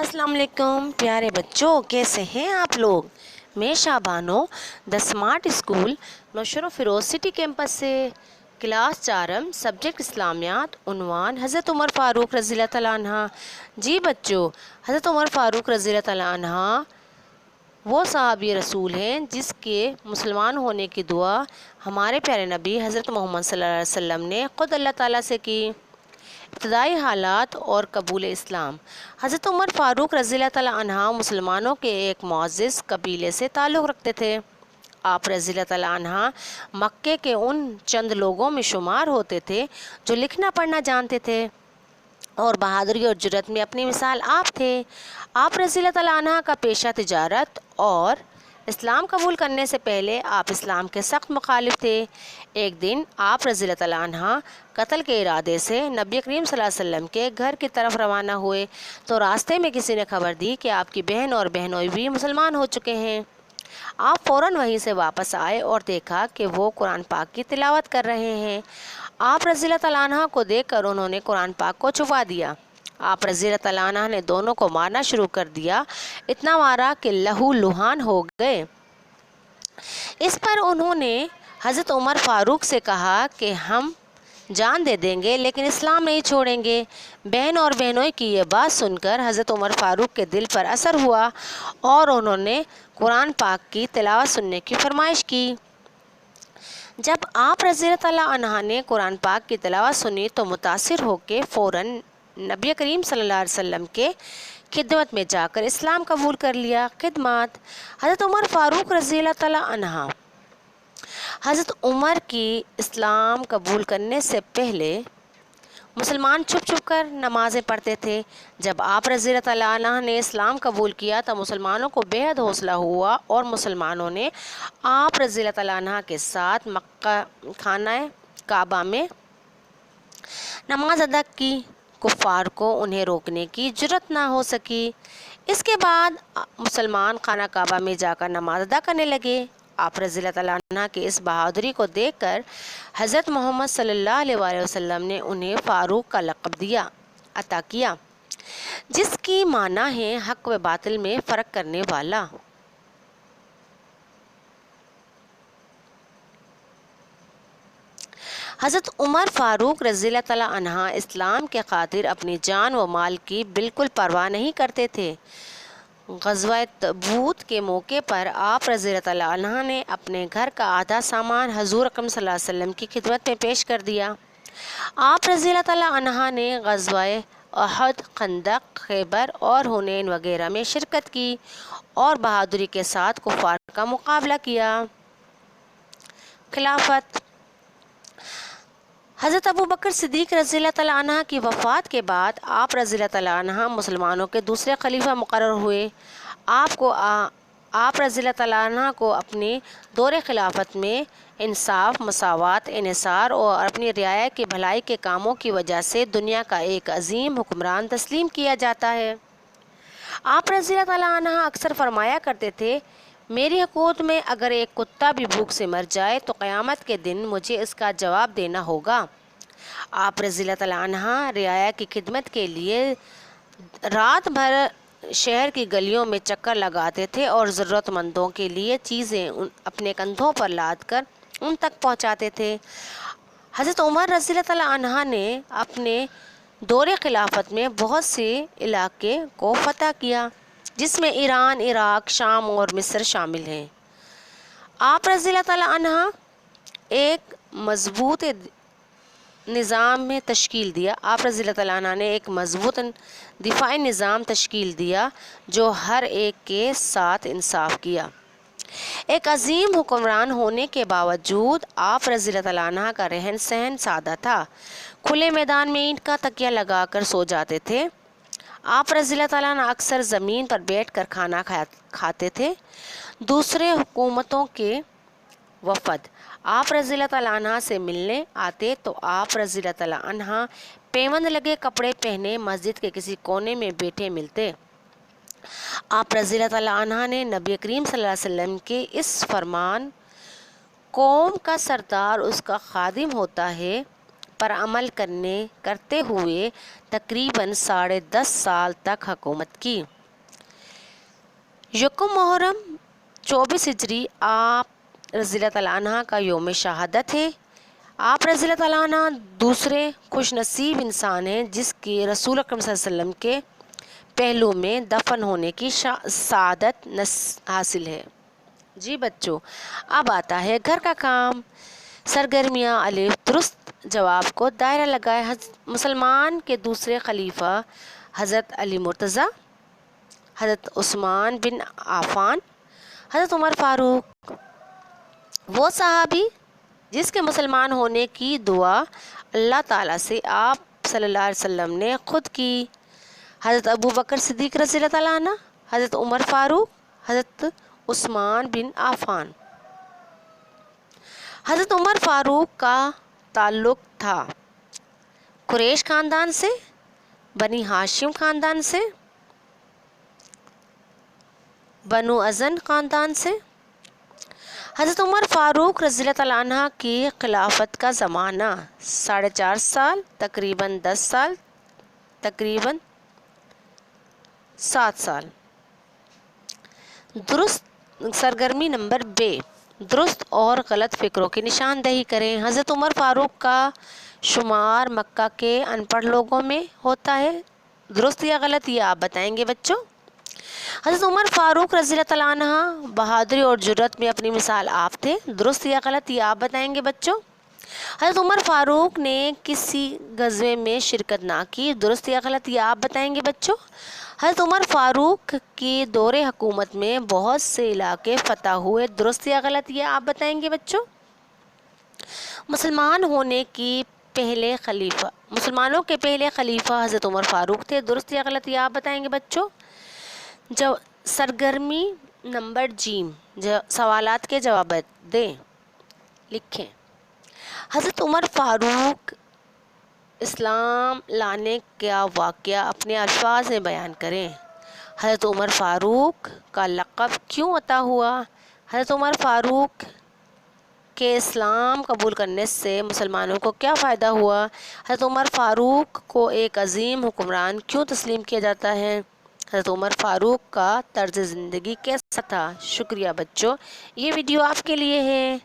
अस्सलाम वालेकुम प्यारे बच्चों, कैसे हैं आप लोग। मैं Shabano the smart school Naushahro Feroze city campus से क्लास 4 सब्जेक्ट इस्लामियात उन्वान हज़रत उमर फ़ारूक रज़ी अल्लाह तआला अन्हा। जी बच्चों, हज़रत उमर फ़ारूक रज़ी अल्लाह तआला अन्हा वो सहाबी रसूल हैं जिसके मुसलमान होने की दुआ हमारे प्यारे नबी हज़रत मोहम्मद सल्लल्लाहु अलैहि वसल्लम ने ख़ुद अल्लाह ताला से की। इब्तदाई हालात और कबूल इस्लाम। हज़रत उमर फ़ारूक रज़ी अल्लाह तआला अन्हा मुसलमानों के एक मुअज़्ज़ज़ कबीले से ताल्लुक़ रखते थे। आप रज़ी अल्लाह तआला अन्हा मक्के के उन चंद लोगों में शुमार होते थे जो लिखना पढ़ना जानते थे और बहादुरी और जुर्रत में अपनी मिसाल आप थे। आप रज़ी अल्लाह तआला अन्हा का पेशा तिजारत और इस्लाम कबूल करने से पहले आप इस्लाम के सख्त मुखालिफ थे। एक दिन आप रज़ी अल्लाह तआला अन्हा कत्ल के इरादे से नबी करीम सल्लल्लाहु अलैहि वसल्लम के घर की तरफ रवाना हुए तो रास्ते में किसी ने खबर दी कि आपकी बहन और बहनोई भी मुसलमान हो चुके हैं। आप फ़ौरन वहीं से वापस आए और देखा कि वो कुरान पाक की तिलावत कर रहे हैं। आप रज़ी अल्लाह तआला अन्हा को देखकर उन्होंने कुरान पाक को छुपा दिया। आप रज़ी अल्लाह तआला अन्हा ने दोनों को मारना शुरू कर दिया, इतना मारा कि लहू लुहान हो गए। इस पर उन्होंने हज़रत उमर फ़ारूक से कहा कि हम जान दे देंगे लेकिन इस्लाम नहीं छोड़ेंगे। बहन और बहनोई की ये बात सुनकर हज़रत उमर फ़ारूक के दिल पर असर हुआ और उन्होंने कुरान पाक की तिलावत सुनने की फरमाइश की। जब आप रज़ी अल्लाह तआला अन्हा ने कुरान पाक की तिलावत सुनी तो मुतासिर होकर फ़ौरन नबी करीम सल्लल्लाहु अलैहि वसल्लम के खिदमत में जाकर इस्लाम कबूल कर लिया। खिदमत। हज़रत उमर फ़ारूक रज़ी अल्लाह तआला अन्हा हज़रत उमर की इस्लाम कबूल करने से पहले मुसलमान छुप छुप कर नमाज़ें पढ़ते थे। जब आप रज़ी अल्लाह तआला अन्हा ने इस्लाम कबूल किया तो मुसलमानों को बेहद हौसला हुआ और मुसलमानों ने आप रज़ी अल्लाह तआला अन्हा के साथ मक्का खाना काबा में नमाज अदा की। कुफ़ार को उन्हें रोकने की जुर्रत ना हो सकी। इसके बाद मुसलमान खाना काबा में जाकर नमाज अदा करने लगे। आप रज़ी अल्लाह तआला अन्हा की इस बहादुरी को देखकर हज़रत मोहम्मद सल्लल्लाहु अलैहि वसल्लम ने उन्हें फ़ारूक का लक़ब अता किया, जिसकी माना है हक़ व बातिल में फ़र्क करने वाला। हज़रत उमर फ़ारूक रज़ी अल्लाह तआला अन्हा इस्लाम के खातिर अपनी जान व माल की बिल्कुल परवाह नहीं करते थे। ग़ज़वा तबूक के मौके पर आप रज़ी अल्लाह तआला अन्हा ने अपने घर का आधा सामान हज़ूर अकरम सल्लल्लाहु अलैहि वसल्लम की खिदमत में पेश कर दिया। आप रज़ी अल्लाह तआला अन्हा ने ग़ज़वा अहद, खंदक, खैबर और हुनैन वगैरह में शिरकत की और बहादुरी के साथ कुफ़ार का मुकाबला किया। खिलाफत। हज़रत अबू बकर सिद्दीक़ रज़ी अल्लाह तआला अन्हा की वफ़ात के बाद आप रज़ी अल्लाह तआला अन्हा मुसलमानों के दूसरे खलीफा मुकर्रर हुए। आप रज़ी अल्लाह तआला अन्हा को अपने दौरे खिलाफत में इंसाफ, मसावत, इन्हिसार और अपनी रियाया की भलाई के कामों की वजह से दुनिया का एक अजीम हुक्मरान तस्लीम किया जाता है। आप रज़ी अल्लाह तआला अन्हा अक्सर फरमाया करते थे, मेरी हुकूमत में अगर एक कुत्ता भी भूख से मर जाए तो क़यामत के दिन मुझे इसका जवाब देना होगा। आप रज़ी अल्लाह तआला अन्हा रियाया की खिदमत के लिए रात भर शहर की गलियों में चक्कर लगाते थे और ज़रूरतमंदों के लिए चीज़ें अपने कंधों पर लाद कर उन तक पहुँचाते थे। हज़रत उमर रज़ी अल्लाह तआला अन्हा ने अपने दौरे खिलाफत में बहुत से इलाके को फ़तह किया, जिसमें ईरान, इराक़, शाम और मिस्र शामिल हैं। आप रज़ी अल्लाह तआला अन्हा एक मज़बूत निज़ाम में तश्कील दिया। आप रज़ी अल्लाह तआला अन्हा ने एक मज़बूत दिफाई निज़ाम तश्कील दिया जो हर एक के साथ इंसाफ किया। एक अजीम हुक्मरान होने के बावजूद आप रज़ी अल्लाह तआला अन्हा का रहन सहन सादा था। खुले मैदान में ईंट का तकिया लगाकर सो जाते थे। आप रज़ी अल्लाह तआला अन्हा अक्सर ज़मीन पर बैठकर खाना खाते थे। दूसरे हुकूमतों के वफ़द आप रज़ी अल्लाह तआला अन्हा से मिलने आते तो आप रज़ी अल्लाह तआला अन्हा पेवंद लगे कपड़े पहने मस्जिद के किसी कोने में बैठे मिलते। आप रज़ी अल्लाह तआला अन्हा ने नबी करीम सल्लल्लाहु अलैहि वसल्लम के इस फरमान, कौम का सरदार उसका खादिम होता है, पर अमल करते हुए तकरीबन 10.5 साल तक हुकूमत की। یکم محرم 24 ہجری آپ رضی اللہ تعالیٰ عنہ کا یوم شہادت ہے۔ آپ رضی اللہ تعالیٰ عنہ دوسرے خوش نصیب انسان ہیں جس کی رسول اکرم صلی اللہ علیہ وسلم کے پہلو میں دفن ہونے کی سعادت حاصل ہے۔ جی بچوں، اب آتا ہے گھر کا کام۔ سرگرمیاں الف درست جواب کو دائرہ لگائے۔ مسلمان کے دوسرے خلیفہ حضرت علی مرتضیٰ، حضرت عثمان بن عفان، حضرت عمر فاروق۔ وہ صحابی جس کے مسلمان ہونے کی دعا اللہ تعالیٰ سے آپ صلی اللہ علیہ وسلم نے خود کی۔ حضرت ابو بکر صدیق رضی اللہ تعالیٰ عنہ، حضرت عمر فاروق، حضرت عثمان بن عفان۔ حضرت عمر فاروق کا تعلق تھا قریش خاندان سے، بنی ہاشم خاندان سے، بنو ازن خاندان سے۔ حضرت عمر فاروق رضی اللہ تعالیٰ عنہ کی خلافت کا زمانہ 4.5 سال، تقریباً 10 سال، تقریباً 7 سال۔ درست سرگرمی نمبر بے، درست اور غلط فکروں کی نشاندہی کریں۔ حضرت عمر فاروق کا شمار مکہ کے ان پڑھ لوگوں میں ہوتا ہے، درست یا غلط یہ آپ بتائیں گے بچوں۔ حضرت عمر فاروق رضی اللہ تعالیٰ عنہ بہادری اور جرأت میں اپنی مثال آپ تھے، درست یا غلط یہ آپ بتائیں گے بچوں۔ حضرت عمر فاروق نے کسی غزوے میں شرکت نہ کی، درست یا غلط یہ آپ بتائیں گے بچوں۔ حضرت عمر فاروق کی دور حکومت میں بہت سے علاقے فتح ہوئے، درست یا غلط یہ آپ بتائیں گے بچوں۔ مسلمانوں کے پہلے خلیفہ حضرت عمر فاروق تھے، درست یا غلط یہ آپ بتائیں گے بچوں۔ سرگرمی نمبر جیم، سوالات کے جوابات دیں، لکھیں۔ حضرت عمر فاروق اسلام لانے کا واقعہ اپنے الفاظ میں بیان کریں۔ حضرت عمر فاروق کا لقب کیوں عطا ہوا؟ حضرت عمر فاروق کے اسلام قبول کرنے سے مسلمانوں کو کیا فائدہ ہوا؟ حضرت عمر فاروق کو ایک عظیم حکمران کیوں تسلیم کیا جاتا ہے؟ حضرت عمر فاروق کا طرز زندگی کیسا تھا؟ شکریہ بچوں، یہ ویڈیو آپ کے لیے ہے۔